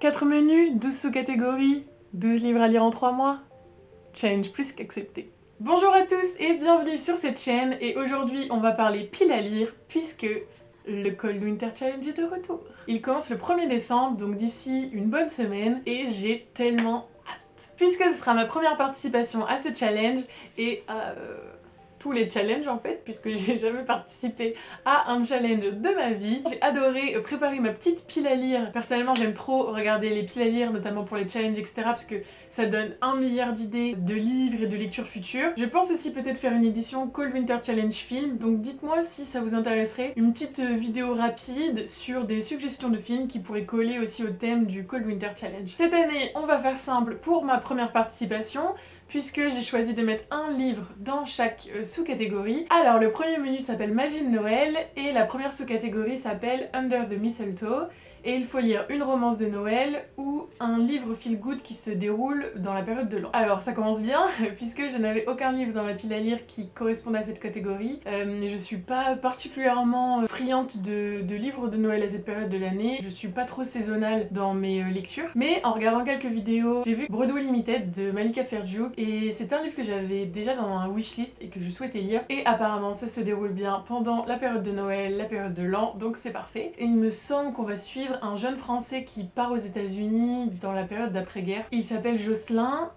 4 menus, 12 sous-catégories, 12 livres à lire en 3 mois. Challenge plus qu'accepté. Bonjour à tous et bienvenue sur cette chaîne, et aujourd'hui on va parler pile à lire puisque le Cold Winter Challenge est de retour. Il commence le 1er décembre, donc d'ici une bonne semaine, et j'ai tellement hâte. Puisque ce sera ma première participation à ce challenge et à tous les challenges en fait, puisque j'ai jamais participé à un challenge de ma vie. J'ai adoré préparer ma petite pile à lire. Personnellement j'aime trop regarder les piles à lire, notamment pour les challenges etc, parce que ça donne 1 milliard d'idées de livres et de lectures futures. Je pense aussi peut-être faire une édition Cold Winter Challenge film, donc dites-moi si ça vous intéresserait. Une petite vidéo rapide sur des suggestions de films qui pourraient coller aussi au thème du Cold Winter Challenge. Cette année on va faire simple pour ma première participation, puisque j'ai choisi de mettre un livre dans chaque sous-catégorie. Alors le premier menu s'appelle Magie de Noël et la première sous-catégorie s'appelle Under the Mistletoe. Et il faut lire une romance de Noël ou un livre feel good qui se déroule dans la période de l'an. Alors ça commence bien puisque je n'avais aucun livre dans ma pile à lire qui corresponde à cette catégorie. Je suis pas particulièrement friande de livres de Noël à cette période de l'année. Je suis pas trop saisonnale dans mes lectures. Mais en regardant quelques vidéos, j'ai vu Broadway Limited de Malika Ferjou et c'est un livre que j'avais déjà dans un wishlist et que je souhaitais lire. Et apparemment ça se déroule bien pendant la période de Noël, la période de l'an, donc c'est parfait. Et il me semble qu'on va suivre un jeune français qui part aux États-Unis dans la période d'après-guerre. Il s'appelle Jocelyn.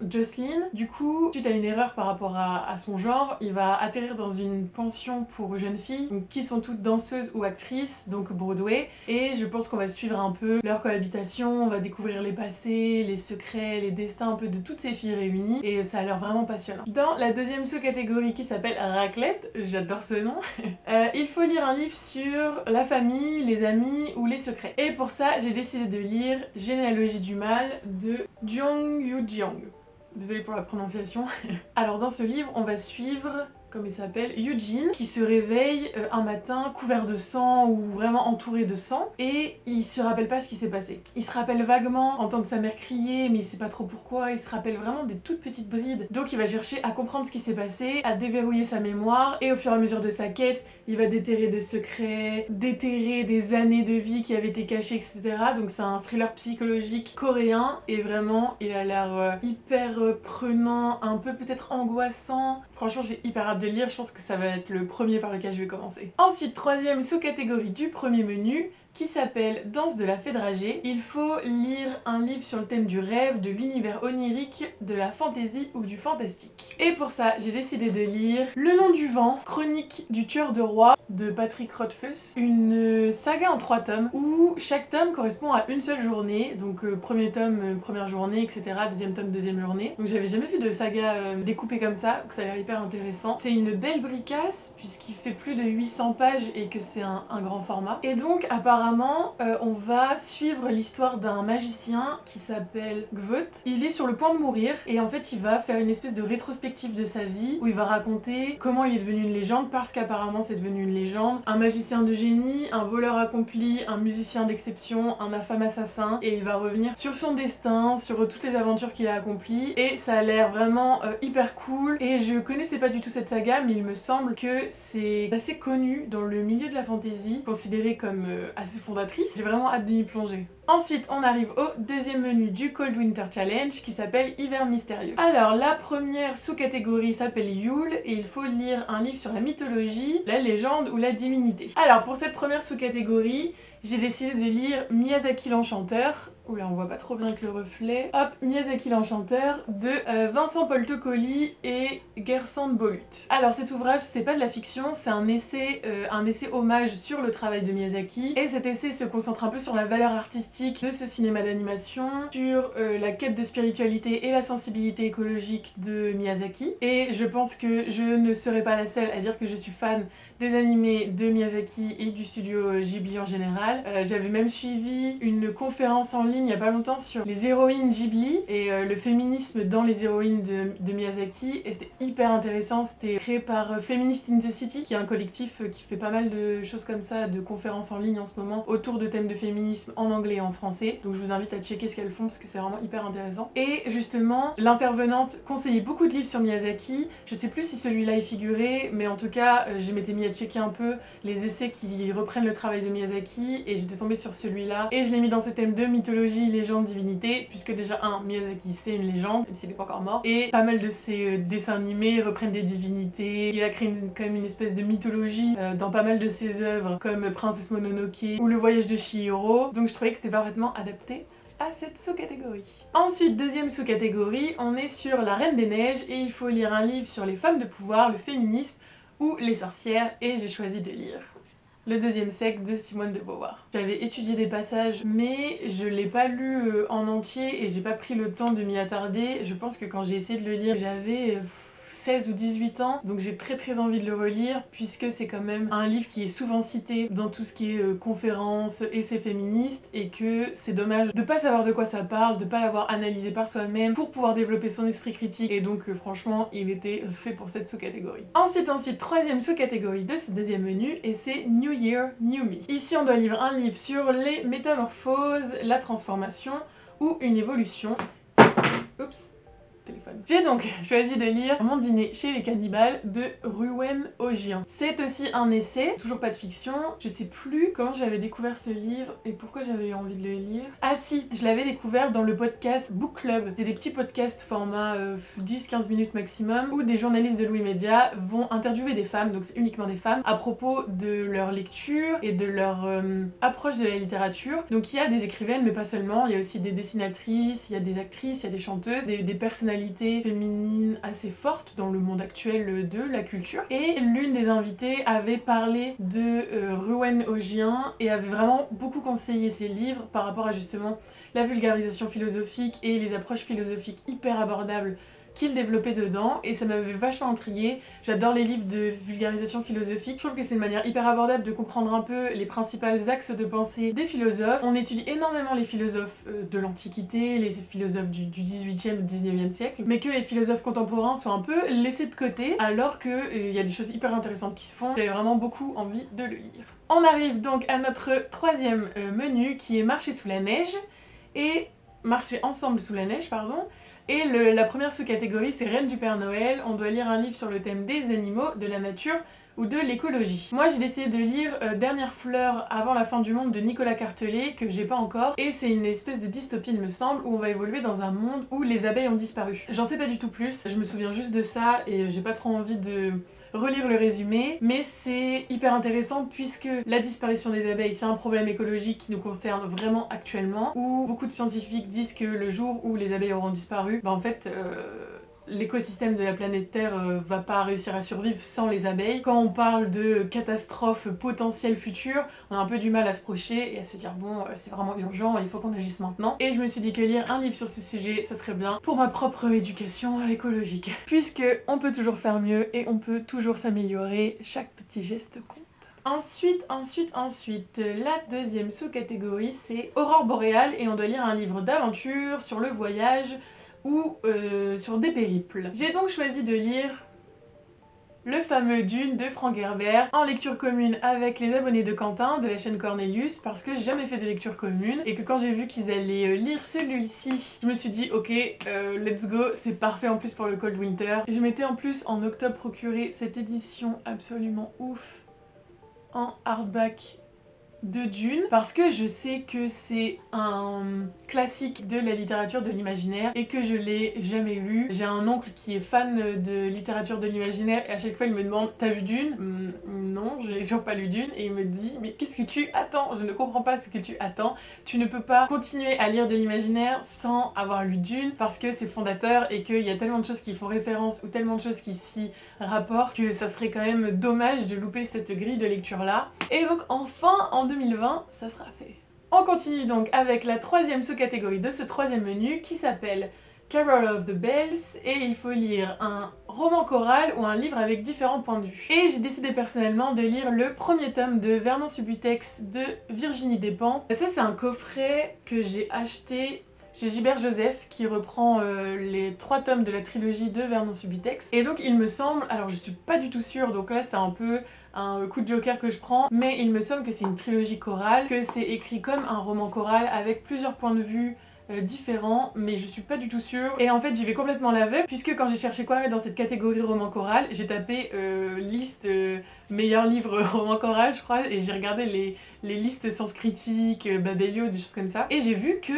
Du coup, suite à une erreur par rapport à son genre, il va atterrir dans une pension pour jeunes filles, donc, qui sont toutes danseuses ou actrices, donc Broadway. Et je pense qu'on va suivre un peu leur cohabitation, on va découvrir les passés, les secrets, les destins un peu de toutes ces filles réunies. Et ça a l'air vraiment passionnant. Dans la deuxième sous-catégorie qui s'appelle Raclette, j'adore ce nom, il faut lire un livre sur la famille, les amis ou les secrets. Et pour ça, j'ai décidé de lire Généalogie du mal de Jung Yoo Jeong. Désolée pour la prononciation. Alors dans ce livre, on va suivre, comme il s'appelle, Eugene, qui se réveille un matin couvert de sang ou vraiment entouré de sang, et il se rappelle pas ce qui s'est passé. Il se rappelle vaguement entendre sa mère crier, mais il sait pas trop pourquoi, il se rappelle vraiment des toutes petites brides. Donc il va chercher à comprendre ce qui s'est passé, à déverrouiller sa mémoire, et au fur et à mesure de sa quête, il va déterrer des secrets, déterrer des années de vie qui avaient été cachées, etc. Donc c'est un thriller psychologique coréen, et vraiment il a l'air hyper prenant, un peu peut-être angoissant. Franchement j'ai hyper hâte de lire, je pense que ça va être le premier par lequel je vais commencer. Ensuite, troisième sous-catégorie du premier menu, qui s'appelle Danse de la Fée dragée. Il faut lire un livre sur le thème du rêve, de l'univers onirique, de la fantaisie ou du fantastique. Et pour ça, j'ai décidé de lire Le nom du vent, chronique du tueur de roi de Patrick Rothfuss, une saga en 3 tomes où chaque tome correspond à une seule journée. Donc premier tome, première journée, etc. Deuxième tome, deuxième journée. Donc j'avais jamais vu de saga découpée comme ça, donc ça a l'air hyper intéressant. C'est une belle bricasse puisqu'il fait plus de 800 pages et que c'est un grand format. Et donc apparemment on va suivre l'histoire d'un magicien qui s'appelle Gvoth. Il est sur le point de mourir et en fait il va faire une espèce de rétrospective de sa vie où il va raconter comment il est devenu une légende, parce qu'apparemment c'est devenu une légende. Un magicien de génie, un voleur accompli, un musicien d'exception, un infâme assassin, et il va revenir sur son destin, sur toutes les aventures qu'il a accomplies, et ça a l'air vraiment hyper cool. Et je connaissais pas du tout cette saga, mais il me semble que c'est assez connu dans le milieu de la fantasy, considéré comme assez fondatrice. J'ai vraiment hâte de m'y plonger. Ensuite, on arrive au deuxième menu du Cold Winter Challenge qui s'appelle Hiver mystérieux. Alors, la première sous-catégorie s'appelle Yule et il faut lire un livre sur la mythologie, la légende ou la divinité. Alors, pour cette première sous-catégorie, j'ai décidé de lire Miyazaki l'Enchanteur. Oula, on voit pas trop bien avec le reflet. Hop, Miyazaki l'Enchanteur de Vincent Paul Toccoli et Gersand Bolut. Alors cet ouvrage, c'est pas de la fiction, c'est un essai hommage sur le travail de Miyazaki. Et cet essai se concentre un peu sur la valeur artistique de ce cinéma d'animation, sur la quête de spiritualité et la sensibilité écologique de Miyazaki. Et je pense que je ne serai pas la seule à dire que je suis fan des animés de Miyazaki et du studio Ghibli en général. J'avais même suivi une conférence en ligne il y a pas longtemps sur les héroïnes Ghibli et le féminisme dans les héroïnes de Miyazaki, et c'était hyper intéressant. C'était créé par Feminist in the City, qui est un collectif qui fait pas mal de choses comme ça, de conférences en ligne en ce moment autour de thèmes de féminisme en anglais et en français. Donc je vous invite à checker ce qu'elles font parce que c'est vraiment hyper intéressant. Et justement, l'intervenante conseillait beaucoup de livres sur Miyazaki. Je sais plus si celui-là y figurait, mais en tout cas je m'étais mis à checker un peu les essais qui reprennent le travail de Miyazaki mythologie et j'étais tombée sur celui-là et je l'ai mis dans ce thème de mythologie, légende, divinité, puisque déjà Miyazaki c'est une légende, même s'il n'est pas encore mort, et pas mal de ses dessins animés reprennent des divinités. Il a créé quand même une espèce de mythologie dans pas mal de ses œuvres comme Princesse Mononoke ou Le Voyage de Chihiro, donc je trouvais que c'était parfaitement adapté à cette sous-catégorie. Ensuite, deuxième sous-catégorie, on est sur La Reine des Neiges et il faut lire un livre sur les femmes de pouvoir, le féminisme ou les sorcières, et j'ai choisi de lire Le deuxième sexe de Simone de Beauvoir. J'avais étudié des passages mais je l'ai pas lu en entier et j'ai pas pris le temps de m'y attarder. Je pense que quand j'ai essayé de le lire, j'avais 16 ou 18 ans, donc j'ai très envie de le relire puisque c'est quand même un livre qui est souvent cité dans tout ce qui est conférences, essais féministes, et que c'est dommage de pas savoir de quoi ça parle, de pas l'avoir analysé par soi-même pour pouvoir développer son esprit critique, et donc franchement il était fait pour cette sous-catégorie. Ensuite, troisième sous-catégorie de ce deuxième menu, et c'est New Year, New Me. Ici on doit lire un livre sur les métamorphoses, la transformation ou une évolution. Oups. J'ai donc choisi de lire Mon dîner chez les cannibales de Ruwen Ojian. C'est aussi un essai, toujours pas de fiction. Je sais plus comment j'avais découvert ce livre et pourquoi j'avais eu envie de le lire. Ah si, je l'avais découvert dans le podcast Book Club. C'est des petits podcasts format 10-15 minutes maximum où des journalistes de Louis Média vont interviewer des femmes, donc c'est uniquement des femmes, à propos de leur lecture et de leur approche de la littérature. Donc il y a des écrivaines mais pas seulement, il y a aussi des dessinatrices, il y a des actrices, il y a des chanteuses, des personnalités féminines assez fortes dans le monde actuel de la culture. Et l'une des invitées avait parlé de Ruwen Ojian et avait vraiment beaucoup conseillé ses livres par rapport à justement la vulgarisation philosophique et les approches philosophiques hyper abordables qu'il développait dedans, et ça m'avait vachement intriguée. J'adore les livres de vulgarisation philosophique, je trouve que c'est une manière hyper abordable de comprendre un peu les principaux axes de pensée des philosophes. On étudie énormément les philosophes de l'Antiquité, les philosophes du 18e, 19e siècle, mais que les philosophes contemporains sont un peu laissés de côté, alors qu'il y a des choses hyper intéressantes qui se font. J'avais vraiment beaucoup envie de le lire. On arrive donc à notre troisième menu qui est Marcher sous la neige, et Marcher ensemble sous la neige, pardon. Et la première sous-catégorie, c'est Reine du Père Noël. On doit lire un livre sur le thème des animaux, de la nature ou de l'écologie. Moi, j'ai décidé de lire Dernière fleur avant la fin du monde de Nicolas Cartelet, que j'ai pas encore. Et c'est une espèce de dystopie, il me semble, où on va évoluer dans un monde où les abeilles ont disparu. J'en sais pas du tout plus, je me souviens juste de ça et j'ai pas trop envie de relire le résumé, mais c'est hyper intéressant puisque la disparition des abeilles, c'est un problème écologique qui nous concerne vraiment actuellement, où beaucoup de scientifiques disent que le jour où les abeilles auront disparu, en fait l'écosystème de la planète Terre va pas réussir à survivre sans les abeilles. Quand on parle de catastrophes potentielles futures, on a un peu du mal à se projeter et à se dire bon, c'est vraiment urgent, il faut qu'on agisse maintenant. Et je me suis dit que lire un livre sur ce sujet, ça serait bien pour ma propre éducation écologique. Puisque on peut toujours faire mieux et on peut toujours s'améliorer, chaque petit geste compte. Ensuite, la deuxième sous-catégorie, c'est Aurore boréale, et on doit lire un livre d'aventure sur le voyage ou sur des périples. J'ai donc choisi de lire le fameux Dune de Frank Herbert en lecture commune avec les abonnés de Quentin de la chaîne Cornelius, parce que j'ai jamais fait de lecture commune et que quand j'ai vu qu'ils allaient lire celui-ci, je me suis dit ok, let's go, c'est parfait en plus pour le Cold Winter. Et je m'étais en plus en octobre procuré cette édition absolument ouf en hardback de Dune, parce que je sais que c'est un classique de la littérature de l'imaginaire et que je l'ai jamais lu. J'ai un oncle qui est fan de littérature de l'imaginaire et à chaque fois il me demande t'as vu Dune? Non, je n'ai toujours pas lu Dune, et il me dit mais qu'est-ce que tu attends? Je ne comprends pas ce que tu attends. Tu ne peux pas continuer à lire de l'imaginaire sans avoir lu Dune, parce que c'est fondateur et qu'il y a tellement de choses qui font référence ou tellement de choses qui s'y rapportent que ça serait quand même dommage de louper cette grille de lecture là. Et donc enfin en 2020, ça sera fait. On continue donc avec la troisième sous-catégorie de ce troisième menu qui s'appelle Carol of the Bells, et il faut lire un roman choral ou un livre avec différents points de vue. Et j'ai décidé personnellement de lire le premier tome de Vernon Subutex de Virginie Despentes. Ça c'est un coffret que j'ai acheté chez Gilbert Joseph qui reprend les 3 tomes de la trilogie de Vernon Subutex. Et donc il me semble, alors je suis pas du tout sûre, donc là c'est un peu un coup de joker que je prends, mais il me semble que c'est une trilogie chorale, que c'est écrit comme un roman choral avec plusieurs points de vue différents, mais je suis pas du tout sûre. Et en fait j'y vais complètement à l'aveugle, puisque quand j'ai cherché quoi mettre dans cette catégorie roman choral, j'ai tapé liste meilleurs livres roman choral je crois, et j'ai regardé les listes Sens Critique, Babelio, des choses comme ça, et j'ai vu que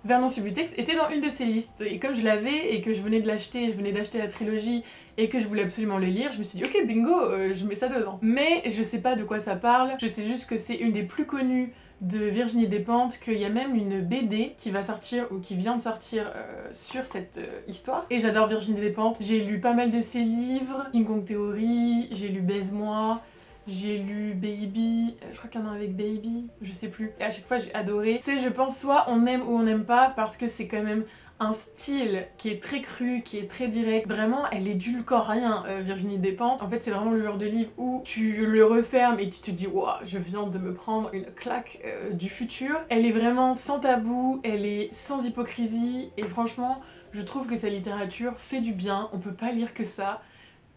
Vernon Subutex était dans une de ces listes, et comme je l'avais et que je venais de l'acheter, je venais d'acheter la trilogie et que je voulais absolument le lire, je me suis dit ok bingo, je mets ça dedans. Mais je sais pas de quoi ça parle, je sais juste que c'est une des plus connues de Virginie Despentes, qu'il y a même une BD qui va sortir ou qui vient de sortir sur cette histoire. Et j'adore Virginie Despentes, j'ai lu pas mal de ses livres, King Kong Theory, j'ai lu Baise-moi, j'ai lu Baby, je crois qu'il y en a un avec Baby, je sais plus. Et à chaque fois j'ai adoré. C'est, je pense, soit on aime ou on n'aime pas, parce que c'est quand même un style qui est très cru, qui est très direct. Vraiment, elle édulcore rien, Virginie Despentes. En fait, c'est vraiment le genre de livre où tu le refermes et tu te dis waouh, je viens de me prendre une claque du futur. Elle est vraiment sans tabou, elle est sans hypocrisie, et franchement, je trouve que sa littérature fait du bien. On peut pas lire que ça,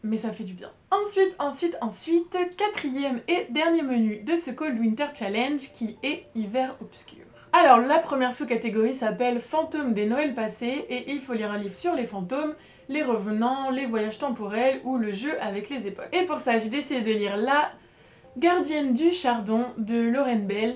mais ça fait du bien. Ensuite, quatrième et dernier menu de ce Cold Winter Challenge, qui est Hiver Obscur. Alors la première sous-catégorie s'appelle Fantômes des Noëls passés, et il faut lire un livre sur les fantômes, les revenants, les voyages temporels ou le jeu avec les époques. Et pour ça, j'ai décidé de lire La Gardienne du Chardon de Lorraine Bell.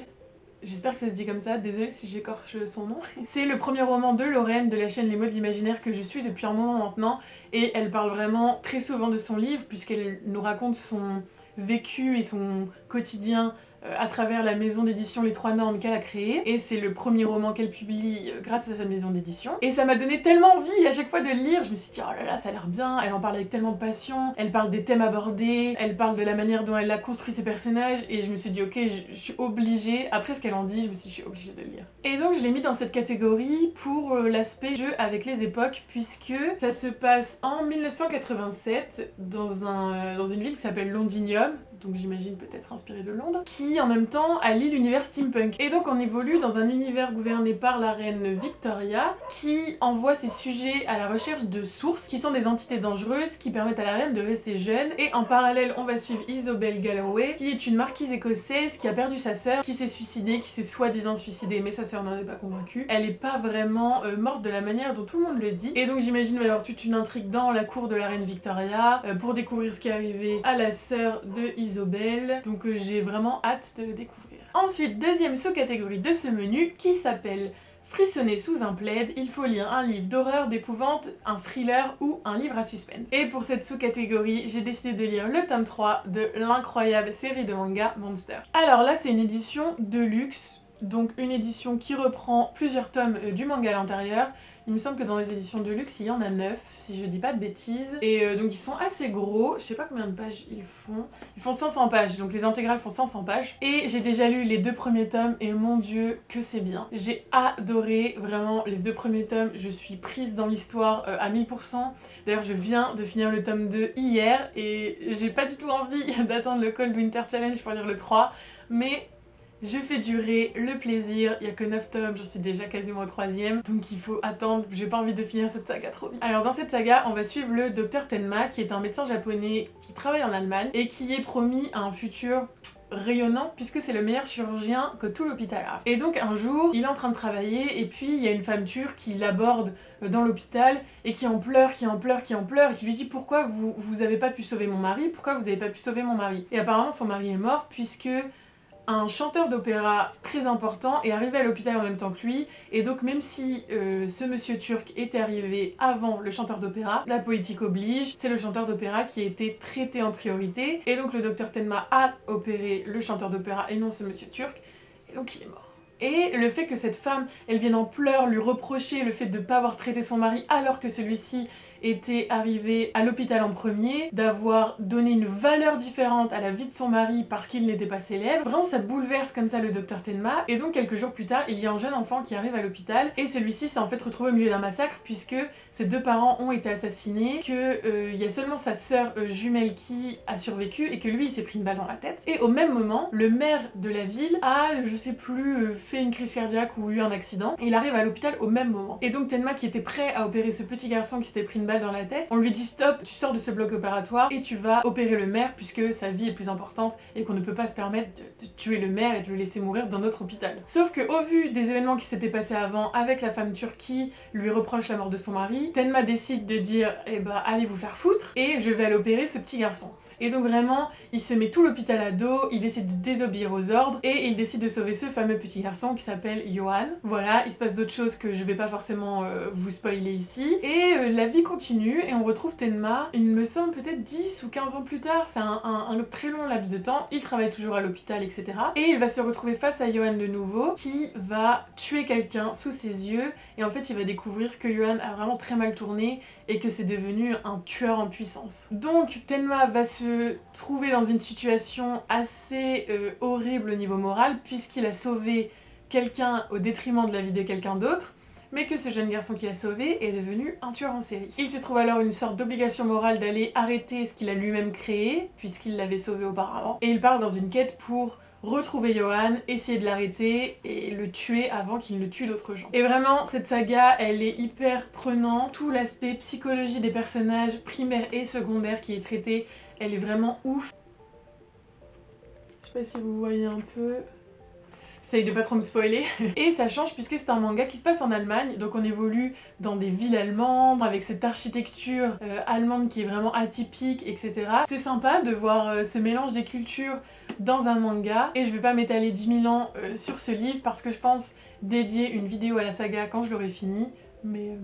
J'espère que ça se dit comme ça, désolée si j'écorche son nom. C'est le premier roman de Lorraine de la chaîne Les Mots de l'Imaginaire que je suis depuis un moment maintenant, et elle parle vraiment très souvent de son livre puisqu'elle nous raconte son vécu et son quotidien à travers la maison d'édition Les Trois Normes qu'elle a créée, et c'est le premier roman qu'elle publie grâce à sa maison d'édition. Et ça m'a donné tellement envie à chaque fois de le lire, je me suis dit oh là là, ça a l'air bien, elle en parle avec tellement de passion, elle parle des thèmes abordés, elle parle de la manière dont elle a construit ses personnages, et je me suis dit ok, je suis obligée, après ce qu'elle en dit, je me suis dit je suis obligée de le lire. Et donc je l'ai mis dans cette catégorie pour l'aspect jeu avec les époques, puisque ça se passe en 1987 dans une ville qui s'appelle Londinium, donc j'imagine peut-être inspiré de Londres, qui en même temps allie l'univers steampunk. Et donc on évolue dans un univers gouverné par la reine Victoria, qui envoie ses sujets à la recherche de sources, qui sont des entités dangereuses qui permettent à la reine de rester jeune. Et en parallèle, on va suivre Isobel Galloway, qui est une marquise écossaise qui a perdu sa sœur, qui s'est suicidée, qui s'est soi-disant suicidée, mais sa sœur n'en est pas convaincue. Elle est pas vraiment morte de la manière dont tout le monde le dit. Et donc j'imagine qu'il va y avoir toute une intrigue dans la cour de la reine Victoria pour découvrir ce qui est arrivé à la sœur de Isobel. Donc j'ai vraiment hâte de le découvrir. Ensuite, deuxième sous-catégorie de ce menu qui s'appelle Frissonner sous un plaid, il faut lire un livre d'horreur, d'épouvante, un thriller ou un livre à suspense. Et pour cette sous-catégorie, j'ai décidé de lire le tome 3 de l'incroyable série de manga Monster. Alors là, c'est une édition de luxe, donc une édition qui reprend plusieurs tomes du manga à l'intérieur. Il me semble que dans les éditions de luxe, il y en a 9, si je dis pas de bêtises. Et donc ils sont assez gros, je sais pas combien de pages ils font. Ils font 500 pages, donc les intégrales font 500 pages. Et j'ai déjà lu les 2 premiers tomes, et mon dieu, que c'est bien. J'ai adoré, vraiment, les 2 premiers tomes, je suis prise dans l'histoire à 1000%. D'ailleurs, je viens de finir le tome 2 hier, et j'ai pas du tout envie d'attendre le Cold Winter Challenge pour lire le 3, mais je fais durer le plaisir, il n'y a que 9 tomes, je suis déjà quasiment au 3e, donc il faut attendre, j'ai pas envie de finir cette saga trop vite. Alors dans cette saga, on va suivre le Dr Tenma, qui est un médecin japonais qui travaille en Allemagne et qui est promis à un futur rayonnant puisque c'est le meilleur chirurgien que tout l'hôpital a. Et donc un jour, il est en train de travailler et puis il y a une femme turque qui l'aborde dans l'hôpital et qui en pleure, et qui lui dit pourquoi vous avez pas pu sauver mon mari, pourquoi vous avez pas pu sauver mon mari. Et apparemment son mari est mort puisque un chanteur d'opéra très important est arrivé à l'hôpital en même temps que lui, et donc même si ce monsieur turc était arrivé avant le chanteur d'opéra, la politique oblige, c'est le chanteur d'opéra qui a été traité en priorité, et donc le docteur Tenma a opéré le chanteur d'opéra et non ce monsieur turc, et donc il est mort. Et le fait que cette femme, elle vienne en pleurs lui reprocher le fait de ne pas avoir traité son mari alors que celui-ci était arrivé à l'hôpital en premier, d'avoir donné une valeur différente à la vie de son mari parce qu'il n'était pas célèbre. Vraiment, ça bouleverse comme ça le docteur Tenma. Et donc, quelques jours plus tard, il y a un jeune enfant qui arrive à l'hôpital et celui-ci s'est en fait retrouvé au milieu d'un massacre puisque ses 2 parents ont été assassinés, qu'il y a seulement sa sœur jumelle qui a survécu et que lui, il s'est pris une balle dans la tête. Et au même moment, le maire de la ville a, je sais plus, fait une crise cardiaque ou eu un accident et il arrive à l'hôpital au même moment. Et donc, Tenma, qui était prêt à opérer ce petit garçon qui s'était pris une balle mal dans la tête. On lui dit stop, tu sors de ce bloc opératoire et tu vas opérer le maire puisque sa vie est plus importante et qu'on ne peut pas se permettre de tuer le maire et de le laisser mourir dans notre hôpital. Sauf que au vu des événements qui s'étaient passés avant avec la femme turque qui lui reproche la mort de son mari, Tenma décide de dire eh bah allez vous faire foutre et je vais aller opérer ce petit garçon. Et donc vraiment, il se met tout l'hôpital à dos, il décide de désobéir aux ordres et il décide de sauver ce fameux petit garçon qui s'appelle Johan. Voilà, il se passe d'autres choses que je vais pas forcément vous spoiler ici. Et la vie continue et on retrouve Tenma, il me semble peut-être 10 ou 15 ans plus tard, c'est un très long laps de temps, il travaille toujours à l'hôpital, etc. Et il va se retrouver face à Johan de nouveau qui va tuer quelqu'un sous ses yeux et en fait il va découvrir que Johan a vraiment très mal tourné et que c'est devenu un tueur en puissance. Donc Tenma va se trouver dans une situation assez horrible au niveau moral puisqu'il a sauvé quelqu'un au détriment de la vie de quelqu'un d'autre, mais que ce jeune garçon qu'il a sauvé est devenu un tueur en série. Il se trouve alors une sorte d'obligation morale d'aller arrêter ce qu'il a lui-même créé puisqu'il l'avait sauvé auparavant et il part dans une quête pour retrouver Johan, essayer de l'arrêter et le tuer avant qu'il ne tue d'autres gens. Et vraiment, cette saga, elle est hyper prenante. Tout l'aspect psychologie des personnages primaires et secondaires qui est traité, elle est vraiment ouf. Je sais pas si vous voyez un peu... J'essaye de pas trop me spoiler. Et ça change puisque c'est un manga qui se passe en Allemagne, donc on évolue dans des villes allemandes, avec cette architecture allemande qui est vraiment atypique, etc. C'est sympa de voir ce mélange des cultures dans un manga, et je vais pas m'étaler 10 000 ans sur ce livre parce que je pense dédier une vidéo à la saga quand je l'aurai fini, mais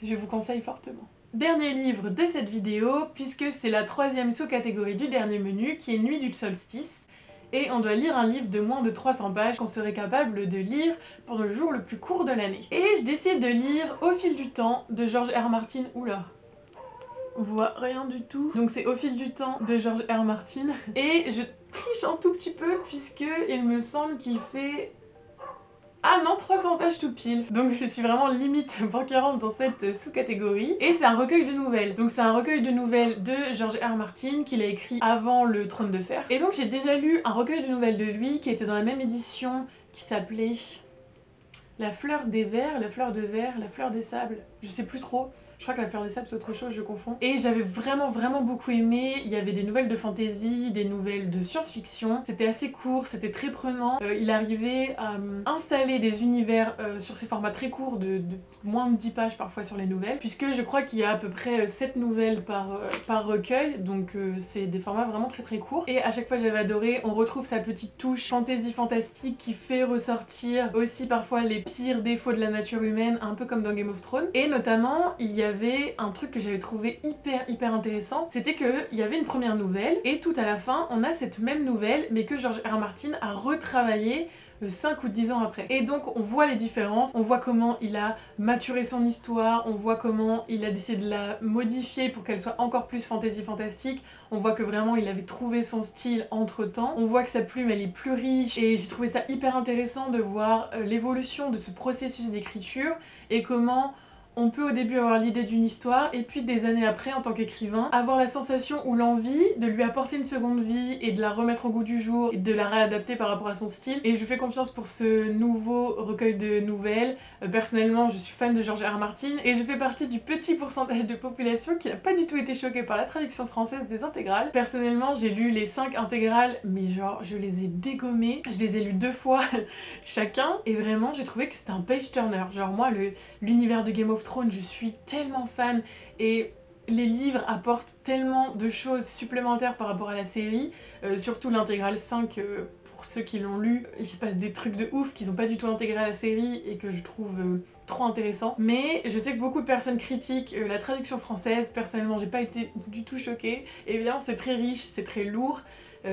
je vous conseille fortement. Dernier livre de cette vidéo, puisque c'est la troisième sous-catégorie du dernier menu, qui est Nuit du solstice. Et on doit lire un livre de moins de 300 pages qu'on serait capable de lire pendant le jour le plus court de l'année. Et je décide de lire Au fil du temps de George R. Martin. Oula, on voit rien du tout. Donc c'est Au fil du temps de George R. Martin. Et je triche un tout petit peu puisque il me semble qu'il fait... Ah non, 300 pages tout pile. Donc je suis vraiment limite banquerante dans cette sous-catégorie. Et c'est un recueil de nouvelles. Donc c'est un recueil de nouvelles de George R. Martin qu'il a écrit avant Le Trône de Fer. Et donc j'ai déjà lu un recueil de nouvelles de lui qui était dans la même édition qui s'appelait La fleur des vers, la fleur de verre, la fleur des sables. Je sais plus trop. Je crois que La fleur des sables c'est autre chose, je confonds. Et j'avais vraiment beaucoup aimé. Il y avait des nouvelles de fantasy, des nouvelles de science-fiction. C'était assez court, c'était très prenant. Il arrivait à installer des univers sur ces formats très courts de moins de 10 pages parfois sur les nouvelles. Puisque je crois qu'il y a à peu près 7 nouvelles par recueil. Donc c'est des formats vraiment très courts. Et à chaque fois j'avais adoré. On retrouve sa petite touche fantasy fantastique qui fait ressortir aussi parfois les pires défauts de la nature humaine, un peu comme dans Game of Thrones. Et notamment, il y avait un truc que j'avais trouvé hyper intéressant, c'était qu'il y avait une première nouvelle, et tout à la fin, on a cette même nouvelle, mais que George R. Martin a retravaillé 5 ou 10 ans après. Et donc on voit les différences, on voit comment il a maturé son histoire, on voit comment il a décidé de la modifier pour qu'elle soit encore plus fantasy fantastique, on voit que vraiment il avait trouvé son style entre temps, on voit que sa plume elle est plus riche, et j'ai trouvé ça hyper intéressant de voir l'évolution de ce processus d'écriture et comment on peut au début avoir l'idée d'une histoire et puis des années après en tant qu'écrivain avoir la sensation ou l'envie de lui apporter une seconde vie et de la remettre au goût du jour et de la réadapter par rapport à son style. Et je lui fais confiance pour ce nouveau recueil de nouvelles. Personnellement je suis fan de George R. Martin et je fais partie du petit pourcentage de population qui n'a pas du tout été choquée par la traduction française des intégrales. Personnellement j'ai lu les 5 intégrales mais genre je les ai dégommées, je les ai lues 2 fois chacun et vraiment j'ai trouvé que c'était un page turner. Genre moi l'univers de Game of Thrones, je suis tellement fan et les livres apportent tellement de choses supplémentaires par rapport à la série, surtout l'intégrale 5 pour ceux qui l'ont lu, il se passe des trucs de ouf qu'ils n'ont pas du tout intégré à la série et que je trouve trop intéressant. Mais je sais que beaucoup de personnes critiquent la traduction française, personnellement j'ai pas été du tout choquée. Évidemment c'est très riche, c'est très lourd.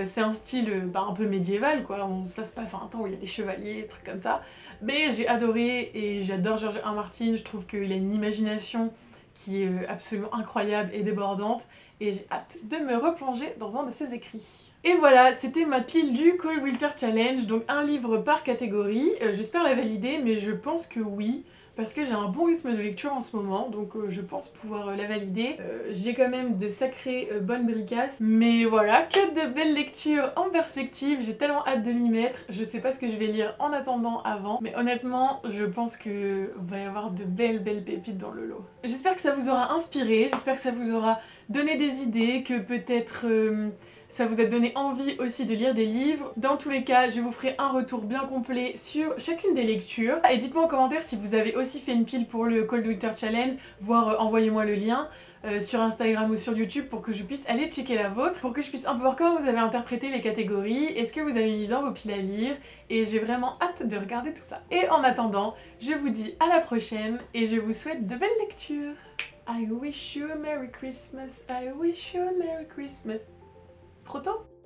C'est un style un peu médiéval quoi, ça se passe à un temps où il y a des chevaliers, des trucs comme ça. Mais j'ai adoré et j'adore George R. Martin, je trouve qu'il a une imagination qui est absolument incroyable et débordante et j'ai hâte de me replonger dans un de ses écrits. Et voilà, c'était ma pile du Cold Winter Challenge, donc un livre par catégorie. J'espère la valider, mais je pense que oui, parce que j'ai un bon rythme de lecture en ce moment, donc je pense pouvoir la valider. J'ai quand même de sacrées bonnes bricasses, mais voilà, que de belles lectures en perspective, j'ai tellement hâte de m'y mettre. Je sais pas ce que je vais lire en attendant avant, mais honnêtement, je pense que va y avoir de belles pépites dans le lot. J'espère que ça vous aura inspiré, j'espère que ça vous aura donné des idées, que peut-être ça vous a donné envie aussi de lire des livres. Dans tous les cas, je vous ferai un retour bien complet sur chacune des lectures. Et dites-moi en commentaire si vous avez aussi fait une pile pour le Cold Winter Challenge, voire envoyez-moi le lien sur Instagram ou sur YouTube pour que je puisse aller checker la vôtre, pour que je puisse un peu voir comment vous avez interprété les catégories, est-ce que vous avez mis dans vos piles à lire, et j'ai vraiment hâte de regarder tout ça. Et en attendant, je vous dis à la prochaine et je vous souhaite de belles lectures. I wish you a Merry Christmas, I wish you a Merry Christmas. C'est trop tôt?